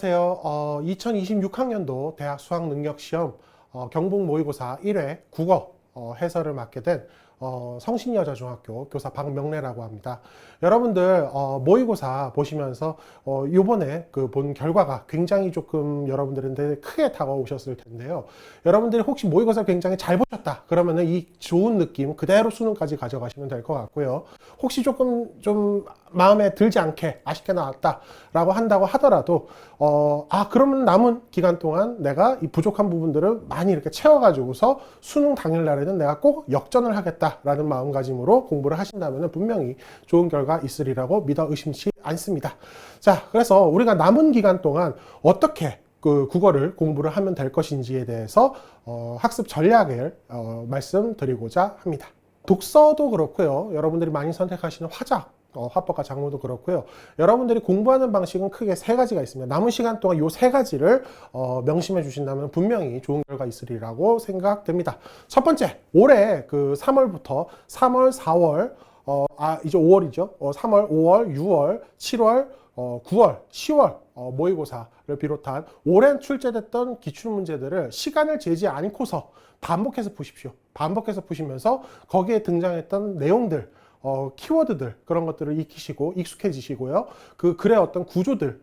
안녕하세요. 2026학년도 대학 수학능력시험 경북 모의고사 1회 국어 해설을 맡게 된 성신여자중학교 교사 박명래라고 합니다. 여러분들 모의고사 보시면서 요번에 그 본 결과가 굉장히 조금 여러분들한테 크게 다가오셨을 텐데요. 여러분들이 혹시 모의고사 굉장히 잘 보셨다 그러면은 이 좋은 느낌 그대로 수능까지 가져가시면 될 것 같고요. 혹시 조금 좀 마음에 들지 않게 아쉽게 나왔다 라고 한다고 하더라도 그러면 남은 기간 동안 내가 이 부족한 부분들을 많이 이렇게 채워가지고서 수능 당일날에는 내가 꼭 역전을 하겠다 라는 마음가짐으로 공부를 하신다면 분명히 좋은 결과 있으리라고 믿어 의심치 않습니다. 자, 그래서 우리가 남은 기간 동안 어떻게 그 국어를 공부를 하면 될 것인지에 대해서 학습 전략을 말씀드리고자 합니다. 독서도 그렇고요. 여러분들이 많이 선택하시는 화작, 화법과 작문도 그렇고요. 여러분들이 공부하는 방식은 크게 세 가지가 있습니다. 남은 시간 동안 이 세 가지를 명심해 주신다면 분명히 좋은 결과 있으리라고 생각됩니다. 첫 번째, 올해 그 3월부터 3월, 4월, 이제 5월이죠. 3월, 5월, 6월, 7월, 9월, 10월 모의고사를 비롯한 오랜 출제됐던 기출문제들을 시간을 재지 않고서 반복해서 푸십시오. 반복해서 푸시면서 거기에 등장했던 내용들, 키워드들 그런 것들을 익히시고 익숙해지시고요. 그 글의 어떤 구조들,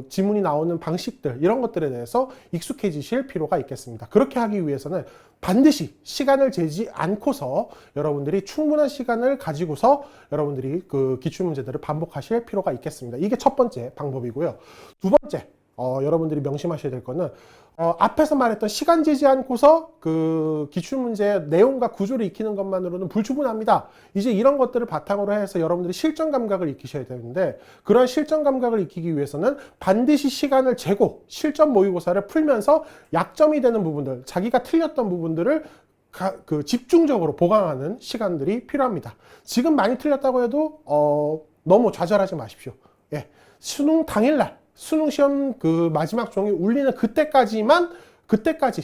지문이 나오는 방식들 이런 것들에 대해서 익숙해지실 필요가 있겠습니다. 그렇게 하기 위해서는 반드시 시간을 재지 않고서 여러분들이 충분한 시간을 가지고서 여러분들이 그 기출문제들을 반복하실 필요가 있겠습니다. 이게 첫 번째 방법이고요. 두 번째, 여러분들이 명심하셔야 될 거는 앞에서 말했던 시간 재지 않고서 그 기출문제의 내용과 구조를 익히는 것만으로는 불충분합니다. 이제 이런 것들을 바탕으로 해서 여러분들이 실전 감각을 익히셔야 되는데 그런 실전 감각을 익히기 위해서는 반드시 시간을 재고 실전 모의고사를 풀면서 약점이 되는 부분들, 자기가 틀렸던 부분들을 집중적으로 보강하는 시간들이 필요합니다. 지금 많이 틀렸다고 해도 너무 좌절하지 마십시오. 예, 수능 당일날 수능 시험 그 마지막 종이 울리는 그때까지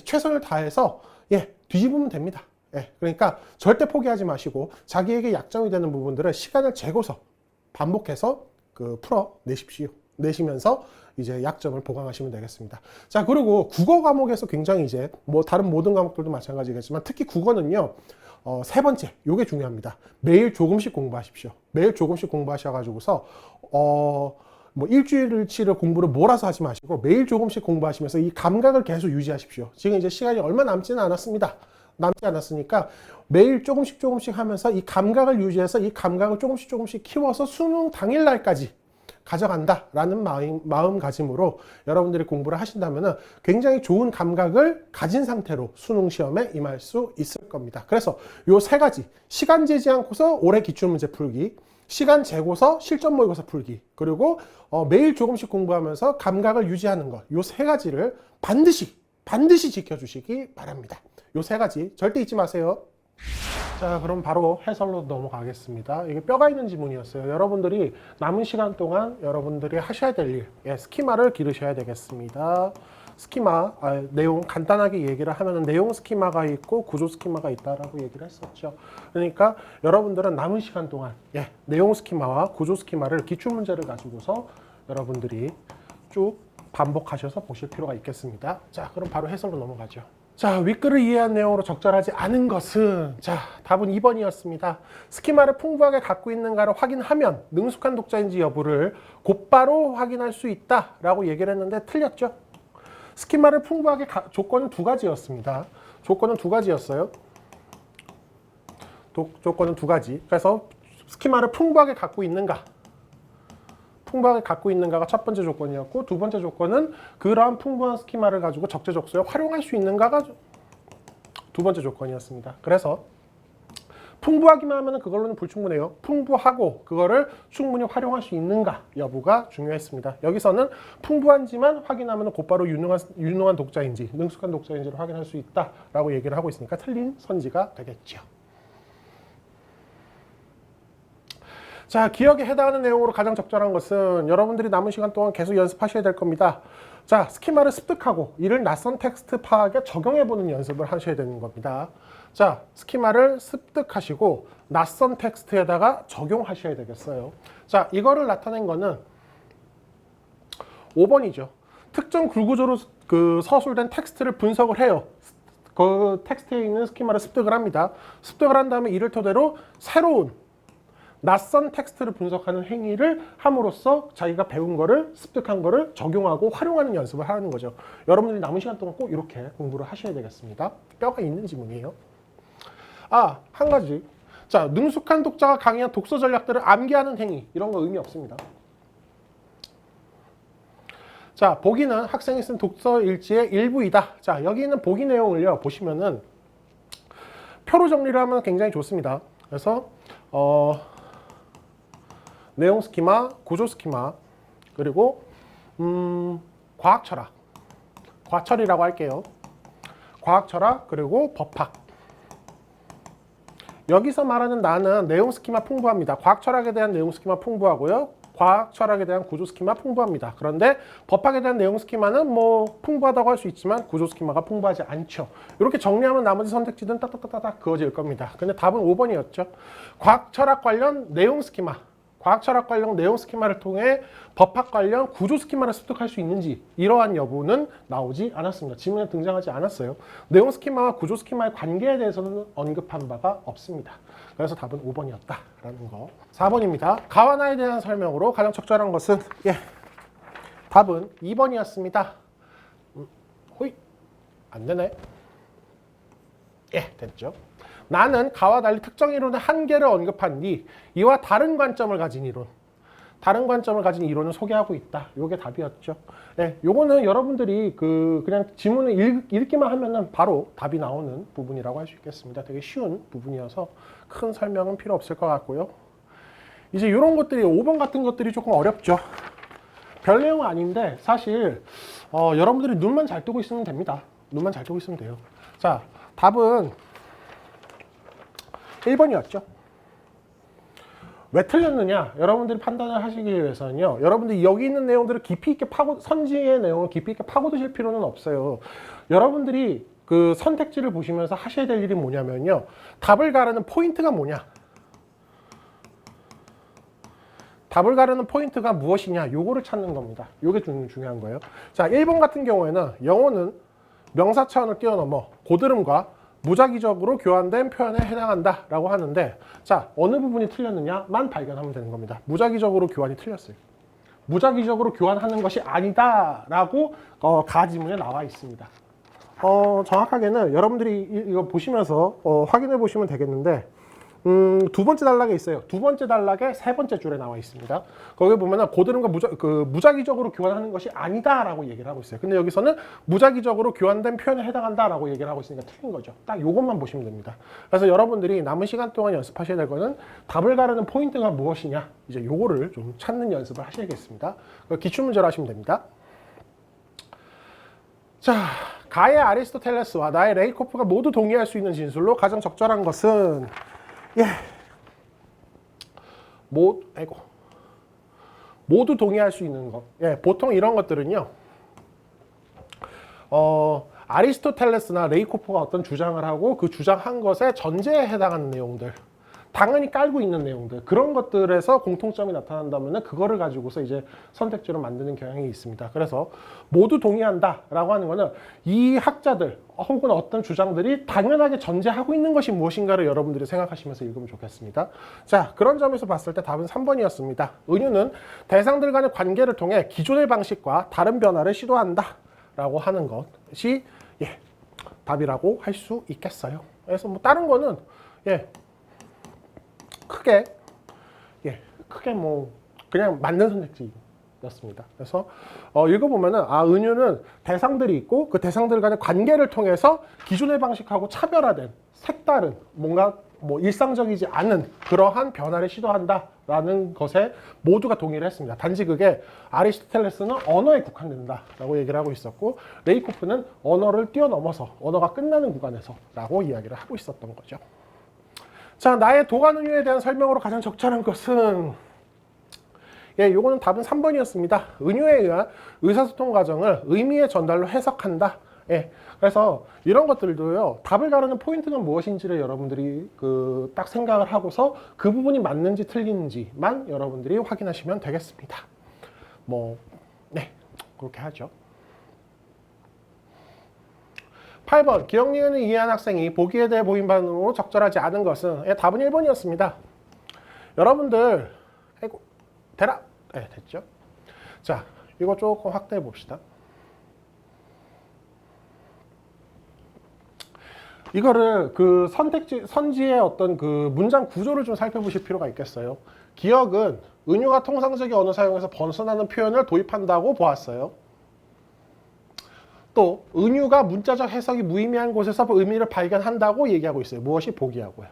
최선을 다해서 뒤집으면 됩니다. 그러니까 절대 포기하지 마시고 자기에게 약점이 되는 부분들을 시간을 재고서 반복해서 내시면서 이제 약점을 보강하시면 되겠습니다. 자, 그리고 국어 과목에서 굉장히 이제 다른 모든 과목들도 마찬가지겠지만 특히 국어는요. 세 번째, 요게 중요합니다. 매일 조금씩 공부하십시오. 매일 조금씩 공부하셔가지고서 일주일치를 공부를 몰아서 하지 마시고 매일 조금씩 공부하시면서 이 감각을 계속 유지하십시오. 지금 이제 시간이 얼마 남지는 않았습니다. 남지 않았으니까 매일 조금씩 하면서 이 감각을 유지해서 이 감각을 조금씩 키워서 수능 당일날까지 가져간다라는 마음가짐으로 여러분들이 공부를 하신다면 굉장히 좋은 감각을 가진 상태로 수능 시험에 임할 수 있을 겁니다. 그래서 요 세 가지, 시간 재지 않고서 올해 기출문제 풀기, 시간 재고서 실전 모의고사 풀기, 그리고 매일 조금씩 공부하면서 감각을 유지하는 것, 요 세 가지를 반드시 지켜주시기 바랍니다. 요 세 가지 절대 잊지 마세요. 자, 그럼 바로 해설로 넘어가겠습니다. 이게 뼈가 있는 지문이었어요. 여러분들이 남은 시간 동안 여러분들이 하셔야 될 일, 스키마를 기르셔야 되겠습니다. 스키마, 내용 간단하게 얘기를 하면 내용 스키마가 있고 구조 스키마가 있다라고 얘기를 했었죠. 그러니까 여러분들은 남은 시간 동안 내용 스키마와 구조 스키마를 기출문제를 가지고서 여러분들이 쭉 반복하셔서 보실 필요가 있겠습니다. 자, 그럼 바로 해설로 넘어가죠. 자, 윗글을 이해한 내용으로 적절하지 않은 것은 답은 2번이었습니다. 스키마를 풍부하게 갖고 있는가를 확인하면 능숙한 독자인지 여부를 곧바로 확인할 수 있다라고 얘기를 했는데 틀렸죠. 스키마를 풍부하게 조건은 두 가지였습니다. 조건은 두 가지였어요. 조건은 두 가지. 그래서 스키마를 풍부하게 갖고 있는가가 첫 번째 조건이었고 두 번째 조건은 그러한 풍부한 스키마를 가지고 적재적소에 활용할 수 있는가가 두 번째 조건이었습니다. 그래서 풍부하기만 하면 그걸로는 불충분해요. 풍부하고 그거를 충분히 활용할 수 있는가 여부가 중요했습니다. 여기서는 풍부한지만 확인하면 곧바로 유능한 독자인지 능숙한 독자인지를 확인할 수 있다라고 얘기를 하고 있으니까 틀린 선지가 되겠죠. 자, 기억에 해당하는 내용으로 가장 적절한 것은 여러분들이 남은 시간 동안 계속 연습하셔야 될 겁니다. 자, 스키마를 습득하고 이를 낯선 텍스트 파악에 적용해보는 연습을 하셔야 되는 겁니다. 자, 스키마를 습득하시고 낯선 텍스트에다가 적용하셔야 되겠어요. 자, 이거를 나타낸 거는 5번이죠. 특정 글구조로 그 서술된 텍스트를 분석을 해요. 그 텍스트에 있는 스키마를 습득을 합니다. 습득을 한 다음에 이를 토대로 새로운 낯선 텍스트를 분석하는 행위를 함으로써 자기가 배운 거를, 습득한 거를 적용하고 활용하는 연습을 하는 거죠. 여러분들이 남은 시간 동안 꼭 이렇게 공부를 하셔야 되겠습니다. 뼈가 있는 지문이에요. 아, 한 가지. 자, 능숙한 독자가 강의한 독서 전략들을 암기하는 행위. 이런 거 의미 없습니다. 자, 보기는 학생이 쓴 독서 일지의 일부이다. 자, 여기 있는 보기 내용을요, 보시면은 표로 정리를 하면 굉장히 좋습니다. 그래서 내용 스키마, 구조 스키마, 그리고 과학 철학, 과철이라고 할게요. 과학 철학, 그리고 법학. 여기서 말하는 나는 내용 스키마 풍부합니다. 과학 철학에 대한 내용 스키마 풍부하고요. 과학 철학에 대한 구조 스키마 풍부합니다. 그런데 법학에 대한 내용 스키마는 뭐 풍부하다고 할 수 있지만 구조 스키마가 풍부하지 않죠. 이렇게 정리하면 나머지 선택지는 따닥따닥 그어질 겁니다. 근데 답은 5번이었죠. 과학 철학 관련 내용 스키마, 과학 철학 관련 내용 스키마를 통해 법학 관련 구조 스키마를 습득할 수 있는지 이러한 여부는 나오지 않았습니다. 지문에 등장하지 않았어요. 내용 스키마와 구조 스키마의 관계에 대해서는 언급한 바가 없습니다. 그래서 답은 5번이었다라는 거. 4번입니다. 가와나에 대한 설명으로 가장 적절한 것은 답은 2번이었습니다. 호이 안 되네. 됐죠. 나는 가와 달리 특정 이론의 한계를 언급한 뒤 이와 다른 관점을 가진 이론, 다른 관점을 가진 이론을 소개하고 있다. 요게 답이었죠. 요거는 여러분들이 그냥 지문을 읽기만 하면은 바로 답이 나오는 부분이라고 할 수 있겠습니다. 되게 쉬운 부분이어서 큰 설명은 필요 없을 것 같고요. 이제 이런 것들이 5번 같은 것들이 조금 어렵죠. 별 내용은 아닌데 사실 여러분들이 눈만 잘 뜨고 있으면 됩니다. 눈만 잘 뜨고 있으면 돼요. 자, 답은 1번이었죠. 왜 틀렸느냐? 여러분들이 판단을 하시기 위해서는요. 여러분들이 여기 있는 내용들을 깊이 있게 선지의 내용을 깊이 있게 파고드실 필요는 없어요. 여러분들이 그 선택지를 보시면서 하셔야 될 일이 뭐냐면요. 답을 가르는 포인트가 뭐냐? 답을 가르는 포인트가 무엇이냐? 요거를 찾는 겁니다. 요게 중요한 거예요. 자, 1번 같은 경우에는 영어는 명사 차원을 뛰어넘어 고드름과 무작위적으로 교환된 표현에 해당한다 라고 하는데, 자, 어느 부분이 틀렸느냐만 발견하면 되는 겁니다. 무작위적으로 교환이 틀렸어요. 무작위적으로 교환하는 것이 아니다 라고 가지문에 나와 있습니다. 정확하게는 여러분들이 이거 보시면서 확인해 보시면 되겠는데, 두 번째 단락에 있어요. 두 번째 단락에 세 번째 줄에 나와 있습니다. 거기 보면은 고드름과 무작위적으로 교환하는 것이 아니다라고 얘기를 하고 있어요. 근데 여기서는 무작위적으로 교환된 표현에 해당한다라고 얘기를 하고 있으니까 틀린 거죠. 딱 이것만 보시면 됩니다. 그래서 여러분들이 남은 시간 동안 연습하셔야 될 거는 답을 가르는 포인트가 무엇이냐, 이제 요거를 좀 찾는 연습을 하셔야겠습니다. 기출문제로 하시면 됩니다. 자, 가의 아리스토텔레스와 나의 레이코프가 모두 동의할 수 있는 진술로 가장 적절한 것은 모두 동의할 수 있는 것. 보통 이런 것들은요. 아리스토텔레스나 레이코프가 어떤 주장을 하고 그 주장한 것의 전제에 해당하는 내용들, 당연히 깔고 있는 내용들, 그런 것들에서 공통점이 나타난다면 그거를 가지고서 이제 선택지로 만드는 경향이 있습니다. 그래서 모두 동의한다라고 하는 거는 이 학자들 혹은 어떤 주장들이 당연하게 전제하고 있는 것이 무엇인가를 여러분들이 생각하시면서 읽으면 좋겠습니다. 자, 그런 점에서 봤을 때 답은 3번이었습니다. 은유는 대상들 간의 관계를 통해 기존의 방식과 다른 변화를 시도한다 라고 하는 것이 답이라고 할 수 있겠어요. 그래서 뭐 다른 거는 크게 뭐 그냥 맞는 선택지였습니다. 그래서 읽어보면은 은유는 대상들이 있고 그 대상들 간의 관계를 통해서 기존의 방식하고 차별화된 색다른 뭔가 뭐 일상적이지 않은 그러한 변화를 시도한다라는 것에 모두가 동의를 했습니다. 단지 그게 아리스토텔레스는 언어에 국한된다라고 얘기를 하고 있었고, 레이코프는 언어를 뛰어넘어서 언어가 끝나는 구간에서라고 이야기를 하고 있었던 거죠. 자, 나의 도관 은유에 대한 설명으로 가장 적절한 것은 요거는 답은 3번이었습니다. 은유에 의한 의사소통 과정을 의미의 전달로 해석한다. 그래서 이런 것들도요, 답을 가르는 포인트는 무엇인지를 여러분들이 딱 생각을 하고서 그 부분이 맞는지 틀리는지만 여러분들이 확인하시면 되겠습니다. 그렇게 하죠. 8번 기억 니은을 이해한 학생이 보기에 대해 보인 반응으로 적절하지 않은 것은 답은 1번이었습니다. 여러분들 아이고 대답 네, 됐죠? 자 이거 조금 확대해 봅시다. 이거를 그 선지의 어떤 그 문장 구조를 좀 살펴보실 필요가 있겠어요. 기억은 은유가 통상적인 언어 사용에서 벗어나는 표현을 도입한다고 보았어요. 또 은유가 문자적 해석이 무의미한 곳에서 의미를 발견한다고 얘기하고 있어요. 무엇이 보기하고요.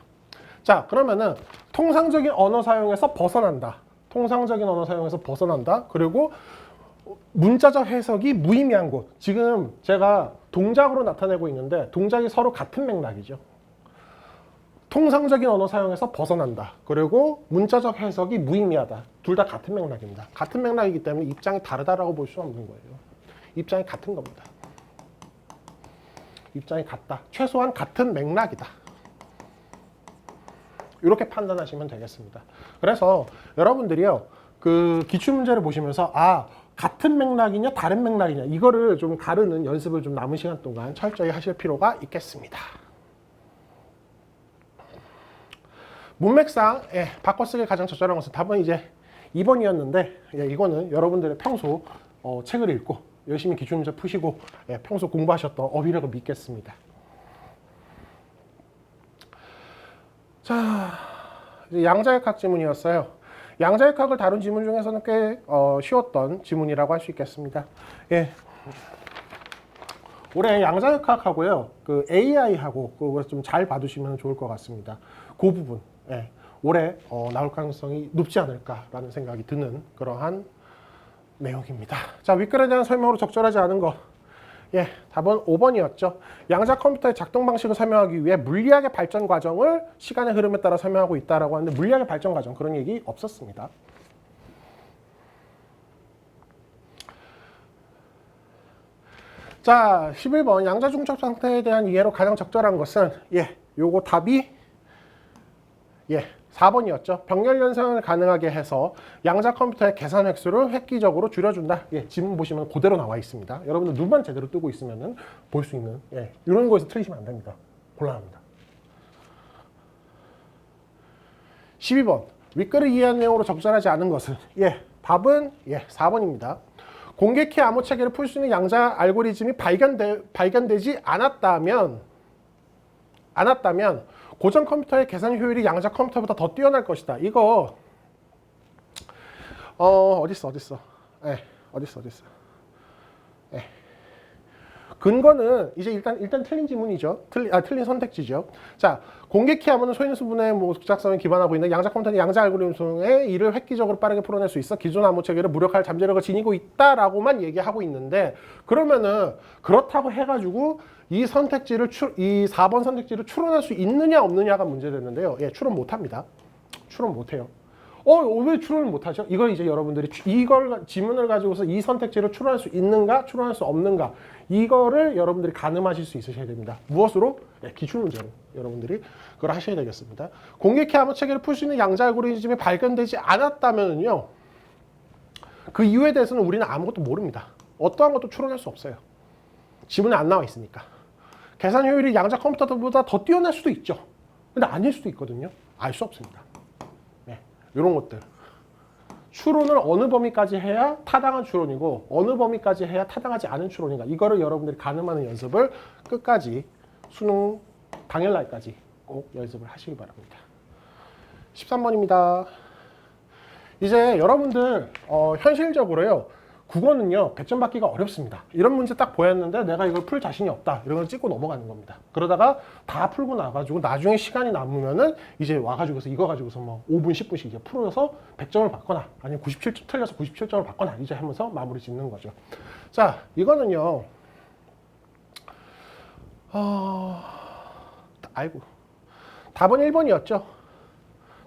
자 그러면은 통상적인 언어 사용에서 벗어난다. 통상적인 언어 사용에서 벗어난다. 그리고 문자적 해석이 무의미한 곳. 지금 제가 동작으로 나타내고 있는데 동작이 서로 같은 맥락이죠. 통상적인 언어 사용에서 벗어난다. 그리고 문자적 해석이 무의미하다. 둘 다 같은 맥락입니다. 같은 맥락이기 때문에 입장이 다르다라고 볼 수 없는 거예요. 입장이 같은 겁니다. 입장이 같다. 최소한 같은 맥락이다. 이렇게 판단하시면 되겠습니다. 그래서 여러분들이요, 그 기출문제를 보시면서 같은 맥락이냐 다른 맥락이냐 이거를 좀 가르는 연습을 좀 남은 시간 동안 철저히 하실 필요가 있겠습니다. 문맥상 바꿔쓰기 가장 적절한 것은 답은 이제 2번이었는데 이거는 여러분들의 평소 책을 읽고 열심히 기출문제 푸시고 평소 공부하셨던 어휘력을 믿겠습니다. 자, 이제 양자역학 지문이었어요. 양자역학을 다룬 지문 중에서는 꽤 쉬웠던 지문이라고 할 수 있겠습니다. 올해 양자역학하고요, 그 AI하고 그거 좀 잘 봐두시면 좋을 것 같습니다. 그 부분 올해 나올 가능성이 높지 않을까라는 생각이 드는 그러한 내용입니다. 자, 윗글에 대한 설명으로 적절하지 않은 거. 답은 5번이었죠. 양자 컴퓨터의 작동 방식을 설명하기 위해 물리학의 발전 과정을 시간의 흐름에 따라 설명하고 있다라고 하는데 물리학의 발전 과정 그런 얘기 없었습니다. 자, 11번 양자 중첩 상태에 대한 이해로 가장 적절한 것은 요거 답이 4번이었죠. 병렬 연산을 가능하게 해서 양자 컴퓨터의 계산 획수를 획기적으로 줄여준다. 지문 보시면 그대로 나와 있습니다. 여러분들 눈만 제대로 뜨고 있으면 볼 수 있는 이런 거에서 틀리시면 안 됩니다. 곤란합니다. 12번 윗글을 이해한 내용으로 적절하지 않은 것은 답은 4번입니다. 공개키 암호 체계를 풀 수 있는 양자 알고리즘이 발견되지 않았다면 고전 컴퓨터의 계산 효율이 양자 컴퓨터보다 더 뛰어날 것이다. 이거 어딨어? 근거는 이제 일단 틀린 지문이죠. 틀린 선택지죠. 자, 공개키 암호는 소인수분해 작성에 기반하고 있는 양자 컴퓨터는 양자 알고리즘의 이를 획기적으로 빠르게 풀어낼 수 있어 기존 암호 체계를 무력할 잠재력을 지니고 있다라고만 얘기하고 있는데, 그러면은 그렇다고 해가지고 이 4번 선택지를 추론할 수 있느냐 없느냐가 문제됐는데요. 추론 못합니다. 추론 못해요. 왜 추론을 못하죠? 이걸 이제 여러분들이 이걸 지문을 가지고서 이 선택지를 추론할 수 있는가, 추론할 수 없는가, 이거를 여러분들이 가늠하실 수 있으셔야 됩니다. 무엇으로? 기출문제로 여러분들이 그걸 하셔야 되겠습니다. 공개키 암호 체계를 풀 수 있는 양자 알고리즘이 발견되지 않았다면요, 그 이유에 대해서는 우리는 아무것도 모릅니다. 어떠한 것도 추론할 수 없어요. 지문에 안 나와 있으니까. 계산 효율이 양자 컴퓨터보다 더 뛰어날 수도 있죠. 근데 아닐 수도 있거든요. 알 수 없습니다. 이런 것들. 추론을 어느 범위까지 해야 타당한 추론이고 어느 범위까지 해야 타당하지 않은 추론인가, 이거를 여러분들이 가늠하는 연습을 끝까지 수능 당일날까지 꼭 연습을 하시기 바랍니다. 13번입니다. 이제 여러분들 현실적으로요, 국어는요 100점 받기가 어렵습니다. 이런 문제 딱 보였는데 내가 이걸 풀 자신이 없다, 이런 걸 찍고 넘어가는 겁니다. 그러다가 다 풀고 나가지고 나중에 시간이 남으면은 이제 와가지고서 이거 가지고서 뭐 5분 10분씩 이제 풀어서 100점을 받거나 아니면 97점 틀려서 97점을 받거나 이제 하면서 마무리 짓는 거죠. 자, 이거는요 답은 1번이었죠.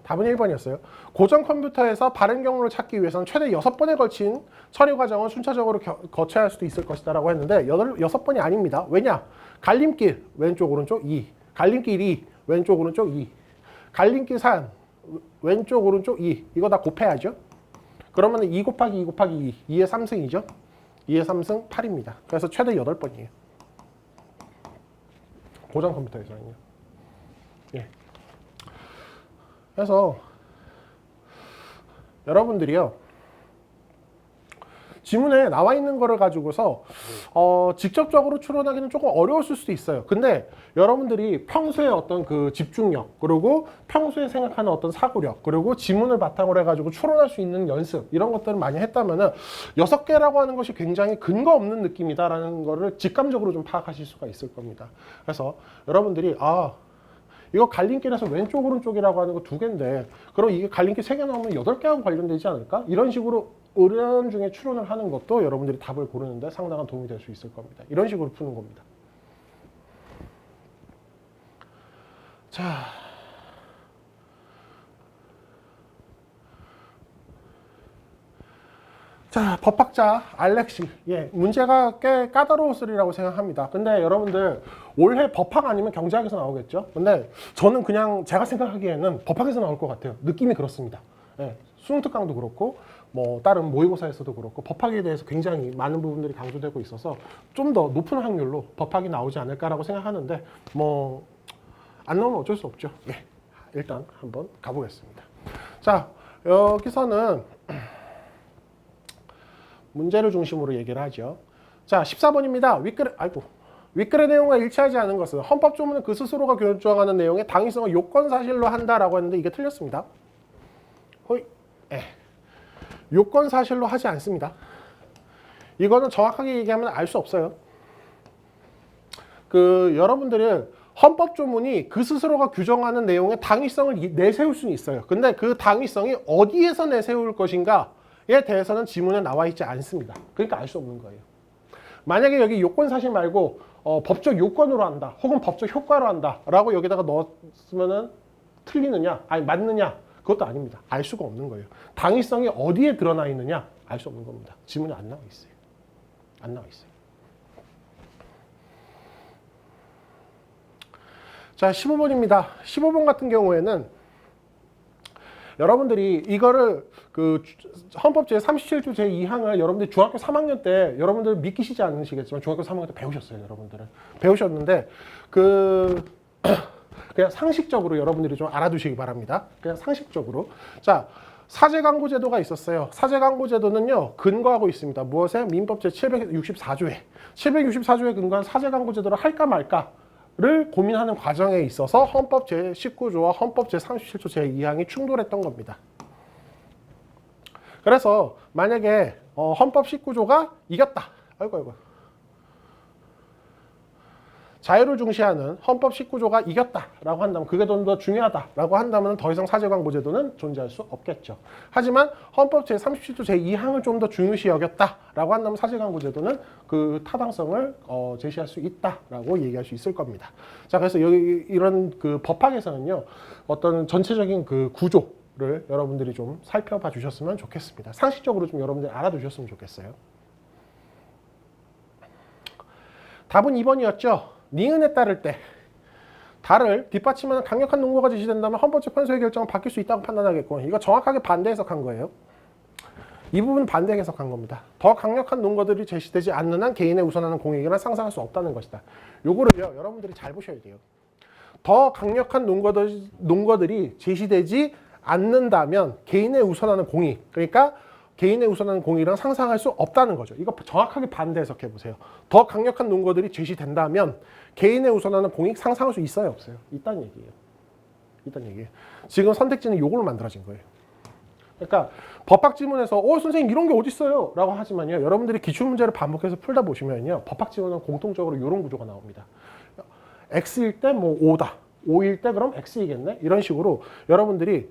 답은 1번이었어요. 고전 컴퓨터에서 바른 경로를 찾기 위해서는 최대 6번에 걸친 처리 과정을 순차적으로 거쳐야 할 수도 있을 것이다 라고 했는데 6번이 아닙니다. 왜냐? 갈림길 왼쪽 오른쪽 2, 갈림길 2 왼쪽 오른쪽 2, 갈림길 3 왼쪽 오른쪽 2, 이거 다 곱해야죠. 그러면 2 곱하기 2 곱하기 2, 2의 3승이죠. 2의 3승 8입니다. 그래서 최대 8번이에요. 고전 컴퓨터에서는요. 예. 그래서 여러분들이요, 지문에 나와 있는 거를 가지고서 직접적으로 추론하기는 조금 어려웠을 수도 있어요. 근데 여러분들이 평소에 어떤 그 집중력, 그리고 평소에 생각하는 어떤 사고력, 그리고 지문을 바탕으로 해가지고 추론할 수 있는 연습, 이런 것들을 많이 했다면은 6개라고 하는 것이 굉장히 근거 없는 느낌이다라는 거를 직감적으로 좀 파악하실 수가 있을 겁니다. 그래서 여러분들이 이거 갈림길에서 왼쪽 오른쪽이라고 하는 거 2개인데 그럼 이게 갈림길 3개 나오면 8개하고 관련되지 않을까? 이런 식으로 은연중에 추론을 하는 것도 여러분들이 답을 고르는데 상당한 도움이 될 수 있을 겁니다. 이런 식으로 푸는 겁니다. 자, 법학자 알렉시. 예, 문제가 꽤 까다로웠으리라고 생각합니다. 근데 여러분들 올해 법학 아니면 경제학에서 나오겠죠? 근데 저는 그냥 제가 생각하기에는 법학에서 나올 것 같아요. 느낌이 그렇습니다. 예, 수능 특강도 그렇고 뭐 다른 모의고사에서도 그렇고 법학에 대해서 굉장히 많은 부분들이 강조되고 있어서 좀 더 높은 확률로 법학이 나오지 않을까라고 생각하는데 뭐 안 나오면 어쩔 수 없죠. 예, 일단 한번 가보겠습니다. 자, 여기서는 문제를 중심으로 얘기를 하죠. 자, 14번입니다. 윗글의 내용과 일치하지 않은 것은 헌법 조문은 그 스스로가 결정하는 내용의 당위성을 요건 사실로 한다라고 했는데 이게 틀렸습니다. 요건 사실로 하지 않습니다. 이거는 정확하게 얘기하면 알 수 없어요. 여러분들은 헌법 조문이 그 스스로가 규정하는 내용의 당위성을 내세울 수는 있어요. 근데 그 당위성이 어디에서 내세울 것인가에 대해서는 지문에 나와 있지 않습니다. 그러니까 알 수 없는 거예요. 만약에 여기 요건 사실 말고 법적 요건으로 한다, 혹은 법적 효과로 한다 라고 여기다가 넣었으면 틀리느냐, 아니 맞느냐, 그것도 아닙니다. 알 수가 없는 거예요. 당위성이 어디에 드러나 있느냐, 알 수 없는 겁니다. 지문에 안 나와 있어요. 안 나와 있어요. 자, 15번입니다. 15번 같은 경우에는 여러분들이 이거를 헌법 제37조 제2항을 여러분들 중학교 3학년 때 여러분들 믿기시지 않으시겠지만 중학교 3학년 때 배우셨어요. 여러분들은 배우셨는데 그냥 상식적으로 여러분들이 좀 알아두시기 바랍니다. 그냥 상식적으로. 자, 사제광고제도가 있었어요. 사제광고제도는요, 근거하고 있습니다. 무엇에? 민법 제764조에. 764조에 근거한 사제광고제도를 할까 말까를 고민하는 과정에 있어서 헌법 제19조와 헌법 제37조 제2항이 충돌했던 겁니다. 그래서 만약에 헌법 19조가 이겼다. 아이고. 자유를 중시하는 헌법 19조가 이겼다라고 한다면, 그게 좀 더 중요하다라고 한다면 더 이상 사제광고제도는 존재할 수 없겠죠. 하지만 헌법 제37조 제2항을 좀 더 중요시 여겼다라고 한다면 사제광고제도는 그 타당성을 제시할 수 있다라고 얘기할 수 있을 겁니다. 자, 그래서 여기 이런 법학에서는요, 어떤 전체적인 구조를 여러분들이 좀 살펴봐 주셨으면 좋겠습니다. 상식적으로 좀 여러분들이 알아두셨으면 좋겠어요. 답은 2번이었죠. 니은에 따를 때 달을 뒷받침하는 강력한 논거가 제시된다면 헌법재판소의 결정은 바뀔 수 있다고 판단하겠고, 이거 정확하게 반대 해석한 거예요. 이 부분은 반대 해석한 겁니다. 더 강력한 논거들이 제시되지 않는 한 개인의 우선하는 공익이란 상상할 수 없다는 것이다. 요거를요, 여러분들이 잘 보셔야 돼요. 더 강력한 논거들이 제시되지 않는다면 개인의 우선하는 공익, 그러니까 개인의 우선하는 공익이랑 상상할 수 없다는 거죠. 이거 정확하게 반대 해석해 보세요. 더 강력한 논거들이 제시된다면 개인의 우선하는 공익 상상할 수 있어요, 없어요? 있다는 얘기예요. 지금 선택지는 요걸로 만들어진 거예요. 그러니까 법학 지문에서 선생님 이런 게 어디 있어요? 라고 하지만요, 여러분들이 기출문제를 반복해서 풀다 보시면요, 법학 지문은 공통적으로 이런 구조가 나옵니다. X일 때 뭐 O다. O일 때 그럼 X이겠네? 이런 식으로 여러분들이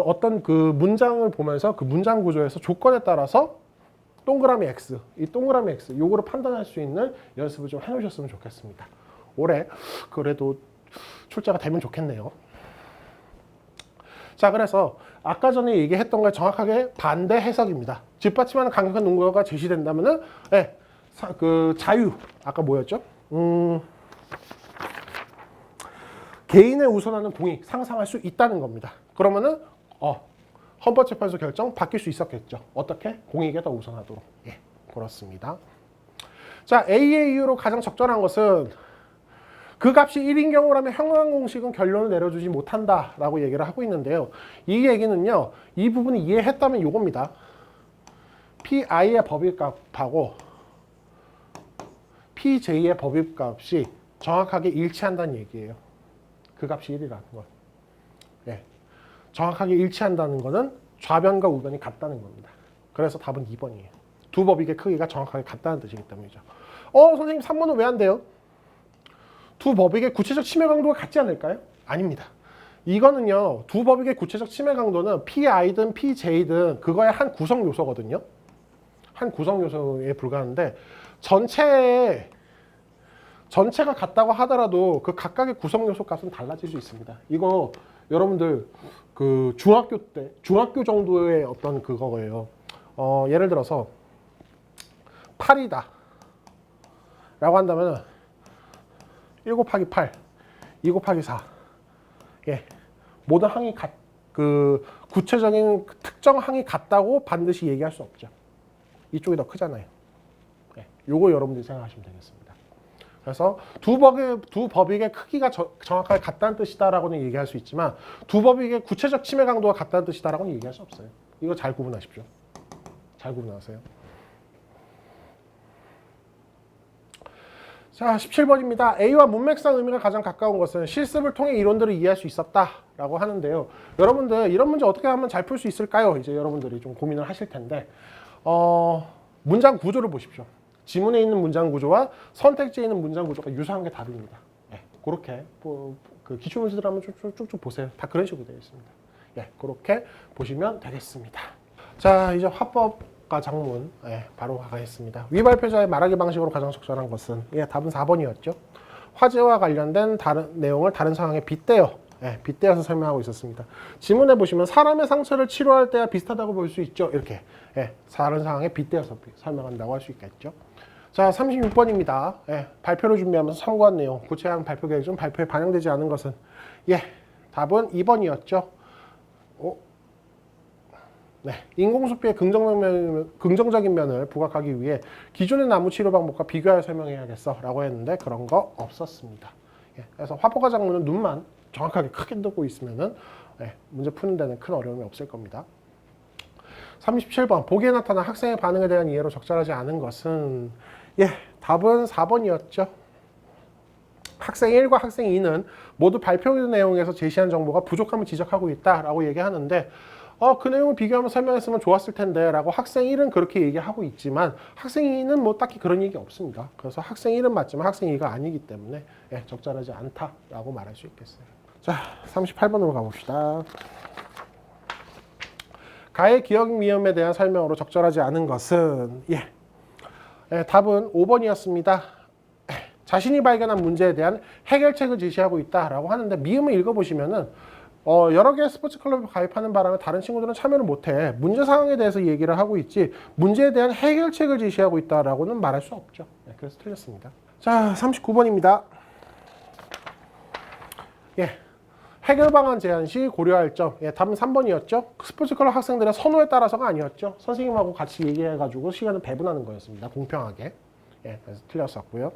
어떤 문장을 보면서 그 문장 구조에서 조건에 따라서 동그라미 X, 이 동그라미 X, 요거를 판단할 수 있는 연습을 좀 해놓으셨으면 좋겠습니다. 올해 그래도 출제가 되면 좋겠네요. 자, 그래서 아까 전에 얘기했던 걸 정확하게 반대 해석입니다. 뒷받침하는 강력한 논거가 제시된다면은, 자유, 아까 뭐였죠? 개인의 우선하는 공익 상상할 수 있다는 겁니다. 그러면은 헌법재판소 결정 바뀔 수 있었겠죠. 어떻게? 공익에 더 우선하도록. 예, 그렇습니다. 자, A의 이유로 가장 적절한 것은 그 값이 1인 경우라면 형광 공식은 결론을 내려주지 못한다라고 얘기를 하고 있는데요. 이 얘기는요. 이 부분을 이해했다면 이겁니다. PI의 법익값하고 PJ의 법익값이 정확하게 일치한다는 얘기예요. 그 값이 1이라는 건. 예. 정확하게 일치한다는 것은 좌변과 우변이 같다는 겁니다. 그래서 답은 2번이에요. 두 법익의 크기가 정확하게 같다는 뜻이기 때문이죠. 선생님 3번은 왜 안 돼요? 두 법익의 구체적 침해 강도가 같지 않을까요? 아닙니다. 이거는요. 두 법익의 구체적 침해 강도는 PI든 PJ든 그거의 한 구성 요소거든요. 한 구성 요소에 불과한데 전체가 같다고 하더라도 그 각각의 구성 요소 값은 달라질 수 있습니다. 이거 여러분들 그 중학교 정도의 어떤 그거예요. 예를 들어서 8이다 라고 한다면 1 곱하기 8, 2 곱하기 4. 예. 모든 항이 구체적인 특정 항이 같다고 반드시 얘기할 수 없죠. 이쪽이 더 크잖아요. 예. 요거 여러분들이 생각하시면 되겠습니다. 그래서 두 법익의 크기가 정확하게 같다는 뜻이다라고는 얘기할 수 있지만 두 법익의 구체적 침해 강도가 같다는 뜻이다라고는 얘기할 수 없어요. 이거 잘 구분하십시오. 잘 구분하세요. 자, 17번입니다. A와 문맥상 의미가 가장 가까운 것은 실습을 통해 이론들을 이해할 수 있었다라고 하는데요. 여러분들 이런 문제 어떻게 하면 잘 풀 수 있을까요? 이제 여러분들이 좀 고민을 하실 텐데 문장 구조를 보십시오. 지문에 있는 문장 구조와 선택지에 있는 문장 구조가 유사한 게 답입니다. 예, 그렇게 그 기출문제들 한번 쭉쭉 보세요. 다 그런 식으로 되어 있습니다. 예, 그렇게 보시면 되겠습니다. 자, 이제 화법과 작문 바로 가겠습니다. 위발표자의 말하기 방식으로 가장 적절한 것은 답은 4번이었죠. 화재와 관련된 다른 내용을 다른 상황에 빗대어서 설명하고 있었습니다. 지문에 보시면 사람의 상처를 치료할 때와 비슷하다고 볼 수 있죠. 이렇게 다른 상황에 빗대어서 설명한다고 할 수 있겠죠. 자, 36번입니다. 발표를 준비하면서 참고한 내용, 구체화한 발표 계획 중 발표에 반영되지 않은 것은 답은 2번이었죠. 인공수피의 긍정적인 면을 부각하기 위해 기존의 나무 치료 방법과 비교하여 설명해야겠어 라고 했는데 그런 거 없었습니다. 그래서 화법과 작문은 눈만 정확하게 크게 뜨고 있으면은 문제 푸는 데는 큰 어려움이 없을 겁니다. 37번 보기에 나타난 학생의 반응에 대한 이해로 적절하지 않은 것은 답은 4번이었죠. 학생 1과 학생 2는 모두 발표 내용에서 제시한 정보가 부족함을 지적하고 있다라고 얘기하는데 그 내용을 비교하면 설명했으면 좋았을 텐데 라고 학생 1은 그렇게 얘기하고 있지만 학생 2는 뭐 딱히 그런 얘기 없습니다. 그래서 학생 1은 맞지만 학생 2가 아니기 때문에 적절하지 않다라고 말할 수 있겠어요. 자, 38번으로 가봅시다. 가의 기억 미음에 대한 설명으로 적절하지 않은 것은 답은 5번이었습니다. 자신이 발견한 문제에 대한 해결책을 제시하고 있다라고 하는데 미음을 읽어보시면은 여러 개의 스포츠 클럽에 가입하는 바람에 다른 친구들은 참여를 못해 문제 상황에 대해서 얘기를 하고 있지 문제에 대한 해결책을 제시하고 있다라고는 말할 수 없죠. 그래서 틀렸습니다. 자, 39번입니다. 해결 방안 제안 시 고려할 점. 답은 3번이었죠. 스포츠 클럽 학생들의 선호에 따라서가 아니었죠. 선생님하고 같이 얘기해가지고 시간을 배분하는 거였습니다. 공평하게. 그래서 틀렸었고요.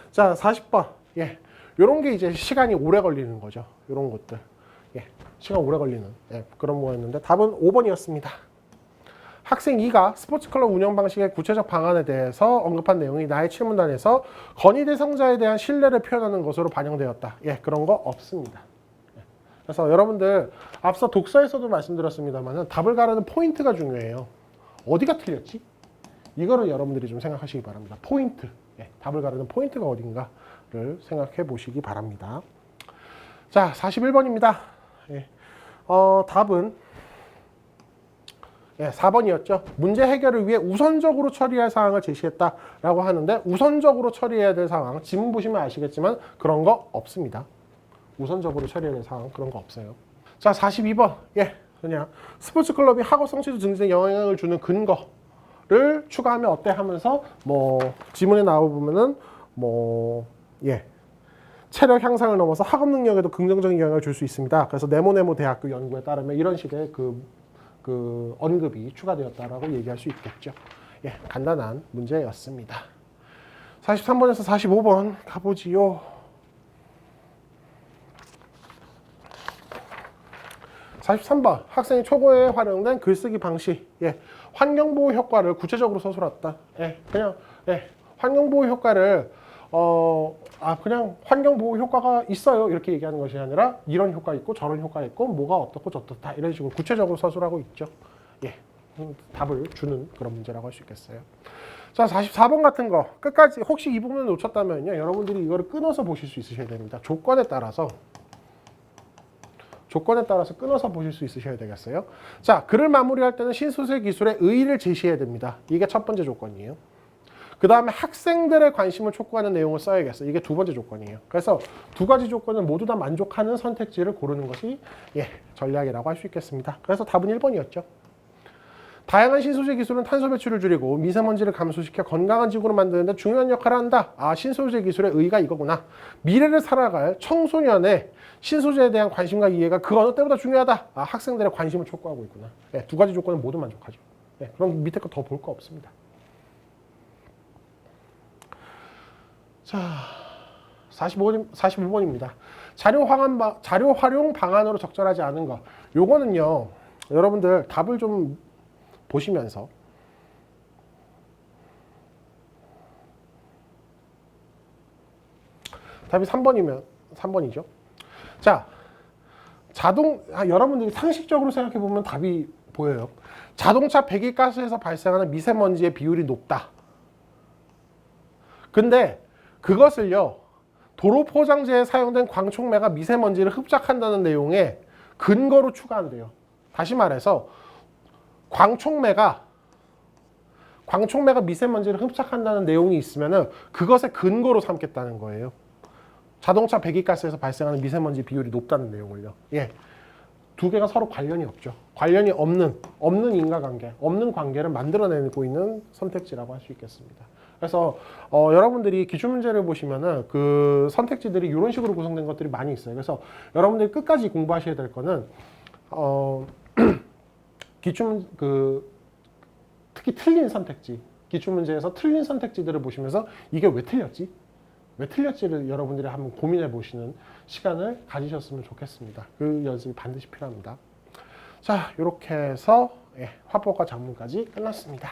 자, 40번. 요런 게 이제 시간이 오래 걸리는 거죠. 요런 것들. 시간 오래 걸리는 그런 거였는데 답은 5번이었습니다. 학생 2가 스포츠클럽 운영 방식의 구체적 방안에 대해서 언급한 내용이 나의 칠문단에서 건의 대상자에 대한 신뢰를 표현하는 것으로 반영되었다. 그런 거 없습니다. 그래서 여러분들 앞서 독서에서도 말씀드렸습니다만 답을 가르는 포인트가 중요해요. 어디가 틀렸지? 이거를 여러분들이 좀 생각하시기 바랍니다. 포인트. 답을 가르는 포인트가 어딘가를 생각해 보시기 바랍니다. 자, 41번입니다. 답은 4번이었죠. 문제 해결을 위해 우선적으로 처리할 사항을 제시했다라고 하는데 우선적으로 처리해야 될 상황, 지문 보시면 아시겠지만 그런 거 없습니다. 우선적으로 처리해야 될 상황 그런 거 없어요. 자, 42번. 그냥 스포츠 클럽이 학업 성취도 증진에 영향을 주는 근거를 추가하면 어때 하면서 지문에 나와 보면은 체력 향상을 넘어서 학업 능력에도 긍정적인 영향을 줄 수 있습니다. 그래서 네모네모 대학교 연구에 따르면 이런 식의 그 언급이 추가되었다라고 얘기할 수 있겠죠. 간단한 문제였습니다. 43번에서 45번 가보지요. 43번 학생이 초고에 활용된 글쓰기 방식. 예. 환경보호 효과를 구체적으로 서술했다. 예. 그냥 환경보호 효과를 그냥 환경보호 효과가 있어요 이렇게 얘기하는 것이 아니라 이런 효과 있고 저런 효과 있고 뭐가 어떻고 저떻다 이런 식으로 구체적으로 서술하고 있죠. 예. 답을 주는 그런 문제라고 할 수 있겠어요. 자, 44번 같은 거 끝까지 혹시 이 부분을 놓쳤다면요 여러분들이 이거를 끊어서 보실 수 있으셔야 됩니다. 조건에 따라서 끊어서 보실 수 있으셔야 되겠어요. 자, 글을 마무리할 때는 신소재 기술의 의의를 제시해야 됩니다. 이게 첫 번째 조건이에요. 그 다음에 학생들의 관심을 촉구하는 내용을 써야겠어요. 이게 두 번째 조건이에요. 그래서 두 가지 조건을 모두 다 만족하는 선택지를 고르는 것이 전략이라고 할 수 있겠습니다. 그래서 답은 1번이었죠. 다양한 신소재 기술은 탄소 배출을 줄이고 미세먼지를 감소시켜 건강한 지구를 만드는 데 중요한 역할을 한다. 신소재 기술의 의의가 이거구나. 미래를 살아갈 청소년의 신소재에 대한 관심과 이해가 그 어느 때보다 중요하다. 학생들의 관심을 촉구하고 있구나. 두 가지 조건은 모두 만족하죠. 그럼 밑에 거 더 볼 거 없습니다. 자, 45번입니다. 자료 활용 방안으로 적절하지 않은 거. 요거는요, 여러분들 답을 좀 보시면서 답이 3번이죠. 자, 여러분들이 상식적으로 생각해 보면 답이 보여요. 자동차 배기가스에서 발생하는 미세먼지의 비율이 높다. 근데 그것을요, 도로 포장재에 사용된 광촉매가 미세먼지를 흡착한다는 내용의 근거로 추가한대요. 다시 말해서 광촉매가 미세먼지를 흡착한다는 내용이 있으면은 그것의 근거로 삼겠다는 거예요. 자동차 배기가스에서 발생하는 미세먼지 비율이 높다는 내용을요. 두 개가 서로 관련이 없죠. 관련이 없는 인과관계, 없는 관계를 만들어내고 있는 선택지라고 할 수 있겠습니다. 그래서 여러분들이 기출문제를 보시면은 그 선택지들이 이런 식으로 구성된 것들이 많이 있어요. 그래서 여러분들이 끝까지 공부하셔야 될 거는 특히 틀린 선택지, 기출문제에서 틀린 선택지들을 보시면서 이게 왜 틀렸지? 왜 틀렸지를 여러분들이 한번 고민해 보시는 시간을 가지셨으면 좋겠습니다. 그 연습이 반드시 필요합니다. 자, 이렇게 해서 화법과 작문까지 끝났습니다.